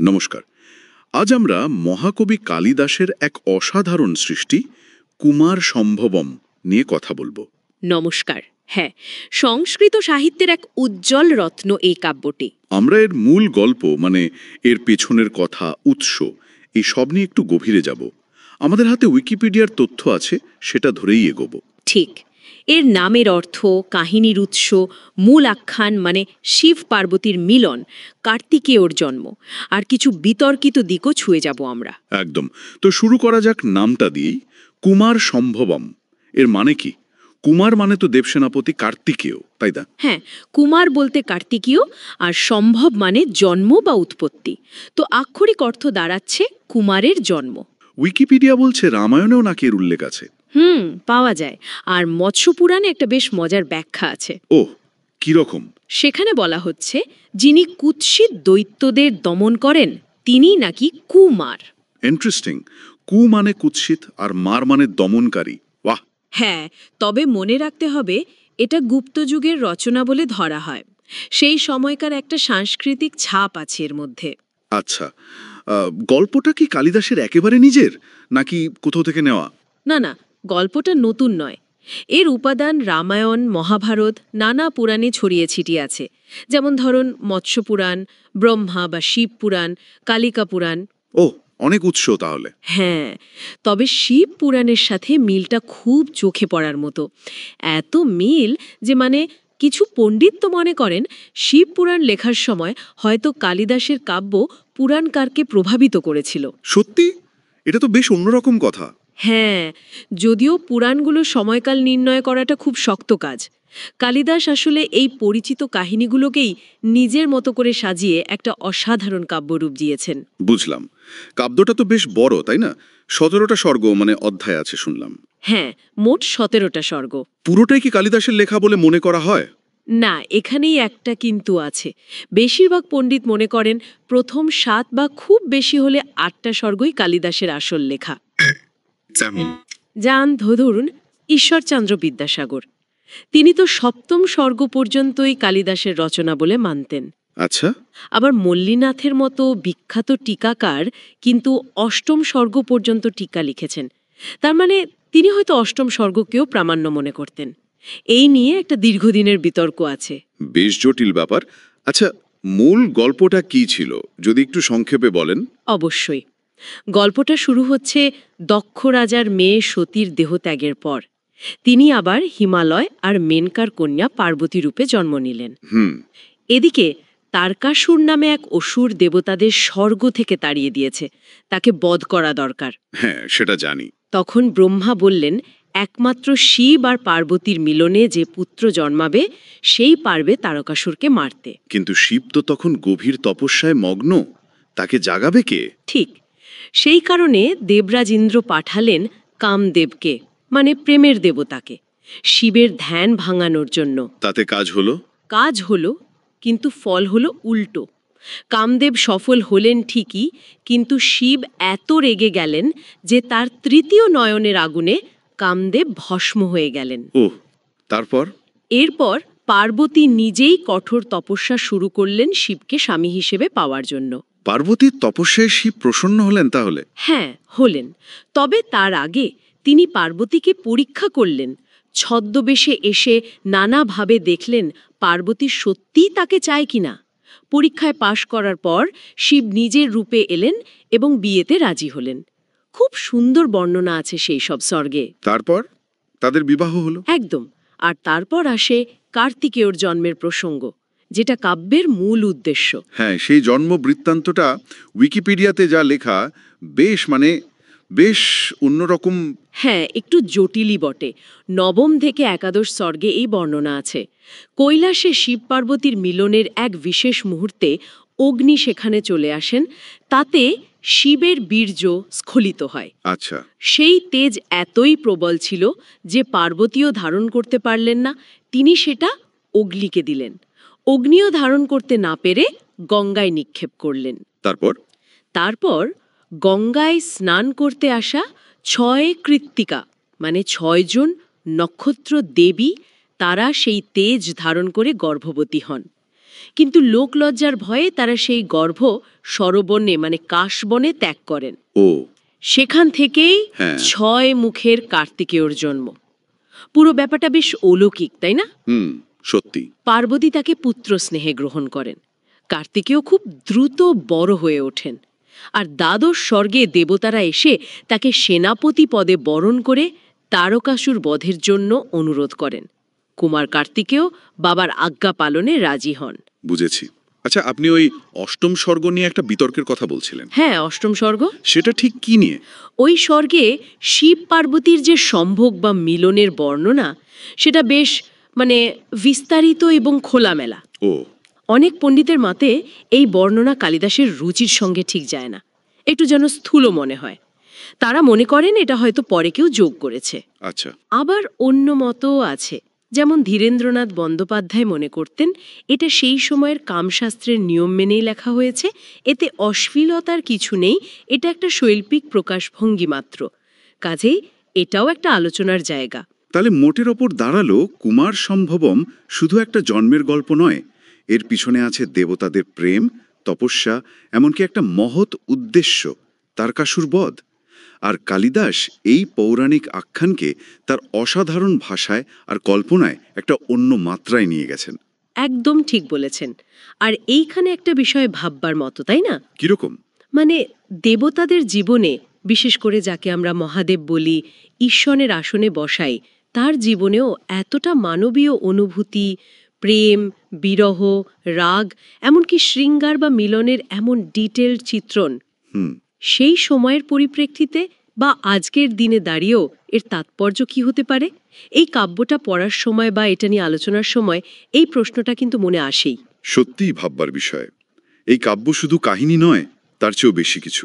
নমস্কার। আজ আমরা মহাকবি কালিদাসের এক অসাধারণ সৃষ্টি কুমার সম্ভবম নিয়ে কথা বলবো। নমস্কার। হ্যাঁ, সংস্কৃত সাহিত্যের এক উজ্জ্বল রত্ন এই কাব্যটি। আমরা এর মূল গল্প মানে এর পেছনের কথা, উৎস, এই সব নিয়ে একটু গভীরে যাব। আমাদের হাতে উইকিপিডিয়ার তথ্য আছে, সেটা ধরেই এগোবো। ঠিক। এর নামের অর্থ, কাহিনীর উৎস, মূল আখ্যান মানে শিব পার্বতীর মিলন, কার্তিকেয়র জন্ম, আর কিছু বিতর্কিত দিকও ছুঁয়ে যাব আমরা। একদম। তো শুরু করা যাক নামটা দিয়েই। কুমার সম্ভবম এর মানে কি? কুমার মানে তো দেবসেনাপতি কার্তিকেয়, তাই না? হ্যাঁ, কুমার বলতে কার্তিকীয়, আর সম্ভব মানে জন্ম বা উৎপত্তি। তো আক্ষরিক অর্থ দাঁড়াচ্ছে কুমারের জন্ম। উইকিপিডিয়া বলছে রামায়ণেও নাকি এর উল্লেখ আছে। পাওয়া যায়। আর মৎস্য পুরাণে একটা বেশ মজার ব্যাখ্যা আছে। ওহ, কিরকম? সেখানে বলা হচ্ছে, যিনি কুৎসিত দৈত্যদের দমন করেন তিনি নাকি কুমার। ইন্টারেস্টিং। কু মানে কুৎসিত আর মার মানে দমনকারী। বাহ! হ্যাঁ, তবে মনে রাখতে হবে এটা গুপ্তযুগের রচনা বলে ধরা হয়। সেই সময়কার একটা সাংস্কৃতিক ছাপ আছে এর মধ্যে। আচ্ছা, গল্পটা কি কালিদাসের একেবারে নিজের, নাকি কোথাও থেকে নেওয়া? না না, গল্পটা নতুন নয়। এর উপাদান রামায়ণ, মহাভারত, নানা পুরাণে ছড়িয়ে ছিটিয়ে আছে। যেমন ধরুন মৎস্য পুরাণ, ব্রহ্মা বা শিব পুরাণ, কালিকা পুরাণ। ও, অনেক উৎস তাহলে। হ্যাঁ, তবে শিব পুরাণের সাথে মিলটা খুব চোখে পড়ার মতো। এত মিল যে কিছু পণ্ডিত তো মনে করেন শিব পুরাণ লেখার সময় হয়তো কালিদাসের কাব্য পুরাণকারকে প্রভাবিত করেছিল। সত্যি? এটা তো বেশ অন্যরকম কথা। হ্যাঁ, যদিও পুরাণগুলো সময়কাল নির্ণয় করাটা খুব শক্ত কাজ। কালিদাস আসলে এই পরিচিত কাহিনীগুলোকেই নিজের মতো করে সাজিয়ে একটা অসাধারণ কাব্যরূপ দিয়েছেন। বুঝলাম। কাব্যটা তো বেশ বড়, তাই না? 17টা স্বর্গ মানে অধ্যায় আছে শুনলাম। হ্যাঁ, মোট 17টা স্বর্গ। পুরোটাই কি কালিদাসের লেখা বলে মনে করা হয়? না, এখানেই একটা কিন্তু আছে। বেশিরভাগ পণ্ডিত মনে করেন প্রথম 7 বা খুব বেশি হলে 8টা স্বর্গই কালিদাসের আসল লেখা। যান ধরুন ঈশ্বরচন্দ্র বিদ্যাসাগর, তিনি তো 7ম স্বর্গ পর্যন্তই কালিদাসের রচনা বলে মানতেন। আচ্ছা। আবার মল্লীনাথের মতো বিখ্যাত টিকাকার কিন্তু 8ম স্বর্গ পর্যন্ত টিকা লিখেছেন। তার তিনি হয়তো 8ম স্বর্গকেও প্রামাণ্য মনে করতেন। এই নিয়ে একটা দীর্ঘদিনের বিতর্ক আছে। বেশ জটিল ব্যাপার। আচ্ছা, মূল গল্পটা কি ছিল যদি একটু সংক্ষেপে বলেন? অবশ্যই। গল্পটা শুরু হচ্ছে দক্ষ রাজার মেয়ে সতীর দেহত্যাগের পর। তিনি আবার হিমালয় আর মেনকার কন্যা পার্বতী রূপে জন্ম নিলেন। এদিকে তারকাসুর নামে এক অসুর দেবতাদের স্বর্গ থেকে তাড়িয়ে দিয়েছে, তাকে বধ করা দরকার। হ্যাঁ, সেটা জানি। তখন ব্রহ্মা বললেন, একমাত্র শিব আর পার্বতীর মিলনে যে পুত্র জন্মাবে সেই পারবে তারকাসুরকে মারতে। কিন্তু শিব তো তখন গভীর তপস্যায় মগ্ন, তাকে জাগাবে কে? ঠিক সেই কারণে দেবরাজ ইন্দ্র পাঠালেন কামদেবকে, প্রেমের দেবতাকে, শিবের ধ্যান ভাঙানোর জন্য। তাতে কাজ হলো? কাজ হলো, কিন্তু ফল হলো উল্টো। কামদেব সফল হলেন ঠিকই, কিন্তু শিব এত রেগে গেলেন যে তার 3য় নয়নের আগুনে কামদেব ভস্ম হয়ে গেলেন। ওহ, তারপর? এরপর পার্বতী নিজেই কঠোর তপস্যা শুরু করলেন শিবকে স্বামী হিসেবে পাওয়ার জন্য। পার্বতীর তপস্যায় শিব প্রসন্ন হলেন তাহলে? হ্যাঁ, হলেন। তবে তার আগে তিনি পার্বতীকে পরীক্ষা করলেন। ছদ্মবেশে এসে নানাভাবে দেখলেন পার্বতী সত্যিই তাকে চায় কিনা। পরীক্ষায় পাশ করার পর শিব নিজের রূপে এলেন এবং বিয়েতে রাজি হলেন। খুব সুন্দর বর্ণনা আছে সেই সব স্বর্গে। তারপর তাদের বিবাহ হলো? একদম। আর তারপর আসে কার্তিকেয়র জন্মের প্রসঙ্গ, যেটা কাব্যের মূল উদ্দেশ্য। হ্যাঁ, সেই জন্ম বৃত্তান্তটা উইকিপিডিয়াতে যা লেখা বেশ অন্যরকম। হ্যাঁ, একটু জটিলই বটে। 9ম থেকে 11 স্বর্গে এই বর্ণনা আছে। কৈলাসে শিব পার্বতীর মিলনের এক বিশেষ মুহূর্তে অগ্নি সেখানে চলে আসেন, তাতে শিবের বীর্য স্খলিত হয়। আচ্ছা। সেই তেজ এতই প্রবল ছিল যে পার্বতীও ধারণ করতে পারলেন না, তিনি সেটা অগ্নিকে দিলেন। অগ্নিও ধারণ করতে না পেরে গঙ্গায় নিক্ষেপ করলেন। তারপর গঙ্গায় স্নান করতে আসা 6 কৃত্তিকা 6 জন নক্ষত্র দেবী, তারা সেই তেজ ধারণ করে গর্ভবতী হন। কিন্তু লোকলজ্জার ভয়ে তারা সেই গর্ভ সরবনে মানে কাশবনে ত্যাগ করেন। ও সেখান থেকেই হ্যাঁ। 6 মুখের কার্তিকেয়র জন্ম। পুরো ব্যাপারটা বেশ অলৌকিক, তাই না? সত্যি। পার্বতী তাকে পুত্র স্নেহে গ্রহণ করেন। কার্তিকেয় খুব দ্রুত বড় হয়ে ওঠেন, আর দ্বাদশ স্বর্গে দেবতারা এসে তাকে সেনাপতি পদে বরণ করে তারকাসুর বধের জন্য অনুরোধ করেন। কুমার কার্তিকেয় বাবার আজ্ঞা পালনে রাজি হন। বুঝেছি। আচ্ছা, আপনি ওই অষ্টম স্বর্গ নিয়ে একটা বিতর্কের কথা বলছিলেন। হ্যাঁ, অষ্টম স্বর্গ। সেটা ঠিক কি নিয়ে? ওই স্বর্গে শিব পার্বতীর যে সম্ভোগ বা মিলনের বর্ণনা, সেটা বেশ বিস্তারিত এবং খোলামেলা। ও অনেক পণ্ডিতের মতে এই বর্ণনা কালিদাসের রুচির সঙ্গে ঠিক যায় না, একটু যেন স্থূল মনে হয়। তারা মনে করেন এটা হয়তো পরে কেউ যোগ করেছে। আচ্ছা। আবার অন্য মতও আছে, যেমন ধীরেন্দ্রনাথ বন্দ্যোপাধ্যায় মনে করতেন এটা সেই সময়ের কামশাস্ত্রের নিয়ম মেনেই লেখা হয়েছে, এতে অশ্লীলতার কিছু নেই, এটা একটা শৈল্পিক প্রকাশভঙ্গি মাত্র। কাজেই এটাও একটা আলোচনার জায়গা। তাহলে মোটের ওপর দাঁড়ালো কুমার সম্ভবম শুধু একটা জন্মের গল্প নয়, এর পিছনে আছে দেবতাদের প্রেম, তপস্যা, এমনকি একটা মহৎ উদ্দেশ্য, তারকাসুর বধ। আর কালিদাস এই পৌরাণিক আখ্যানকে তার অসাধারণ ভাষায় আর কল্পনায় একটা অন্য মাত্রায় নিয়ে গেছেন। একদম ঠিক বলেছেন। আর এইখানে একটা বিষয় ভাববার মতো, তাই না? কিরকম? দেবতাদের জীবনে, বিশেষ করে যাকে আমরা মহাদেব বলি, ঈশ্বরের আসনে বসাই, তার জীবনেও এতটা মানবীয় অনুভূতি, প্রেম, বিরহ, রাগ, এমনকি শৃঙ্গার বা মিলনের এমন ডিটেলড চিত্রণ, সেই সময়ের পরিপ্রেক্ষিতে বা আজকের দিনে দাঁড়িয়েও এর তাৎপর্য কি হতে পারে? এই কাব্যটা পড়ার সময় বা এটা নিয়ে আলোচনার সময় এই প্রশ্নটা কিন্তু মনে আসেই। সত্যিই ভাববার বিষয়। এই কাব্য শুধু কাহিনী নয়, তার চেয়েও বেশি কিছু।